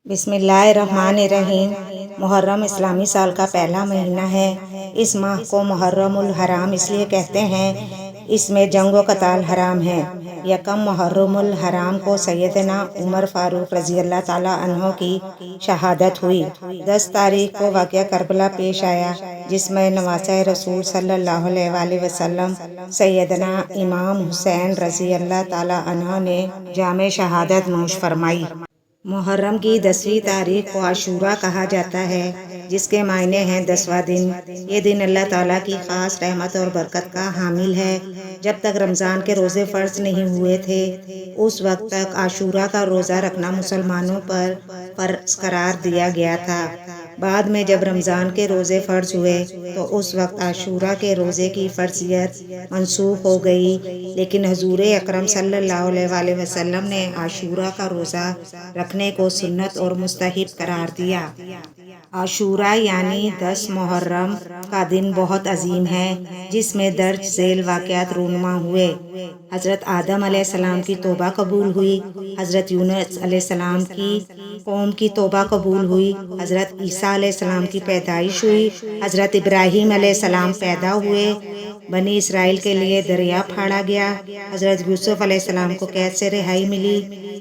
بسم اللہ الرحمن الرحیم۔ محرم اسلامی سال کا پہلا مہینہ ہے۔ اس ماہ کو محرم الحرام اس لیے کہتے ہیں، اس میں جنگ و قتال حرام ہے۔ یکم محرم الحرام کو سیدنا عمر فاروق رضی اللہ تعالیٰ عنہ کی شہادت ہوئی۔ 10 تاریخ کو واقعہ کربلا پیش آیا، جس میں نواسۂ رسول صلی اللہ علیہ وآلہ وسلم سیدنا امام حسین رضی اللہ تعالیٰ عنہ نے جام شہادت نوش فرمائی۔ محرم کی 10ویں تاریخ کو عاشوراء کہا جاتا ہے، جس کے معنی ہیں 10واں دن۔ یہ دن اللہ تعالیٰ کی خاص رحمت اور برکت کا حامل ہے۔ جب تک رمضان کے روزے فرض نہیں ہوئے تھے، اس وقت تک عاشوراء کا روزہ رکھنا مسلمانوں پر فرض قرار دیا گیا تھا۔ بعد میں جب رمضان کے روزے فرض ہوئے تو اس وقت عاشوراء کے روزے کی فرضیت منسوخ ہو گئی، لیکن حضور اکرم صلی اللہ علیہ وآلہ وسلم نے عاشوراء کا روزہ رکھنے کو سنت اور مستحب قرار دیا۔ عاشوراء یعنی 10 محرم کا دن بہت عظیم ہے، جس میں درج ذیل واقعات رونما ہوئے۔ حضرت آدم علیہ السلام کی توبہ قبول ہوئی، حضرت یونس علیہ السلام کی قوم کی توبہ قبول ہوئی، حضرت عیسیٰ علیہ السلام کی پیدائش ہوئی، حضرت ابراہیم علیہ السلام پیدا ہوئے، بنی اسرائیل کے لیے دریا پھاڑا گیا، حضرت یوسف علیہ السلام کو قید سے رہائی ملی،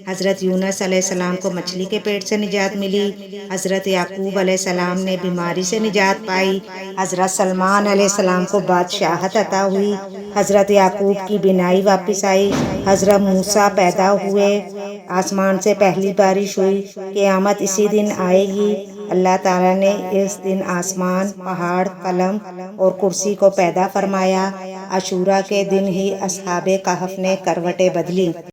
حضرت یونس علیہ السلام کو مچھلی کے پیٹ سے نجات ملی، حضرت یعقوب علیہ السلام نے بیماری سے نجات پائی، حضرت سلمان علیہ السلام کو بادشاہت عطا ہوئی، حضرت یعقوب کی بینائی واپس آئی، حضرت موسیٰ پیدا ہوئے، آسمان سے پہلی بارش ہوئی۔ قیامت اسی دن آئے گی۔ اللہ تعالیٰ نے اس دن آسمان، پہاڑ، قلم اور کرسی کو پیدا فرمایا۔ عاشوراء کے دن ہی اصحاب کہف نے کروٹیں بدلی۔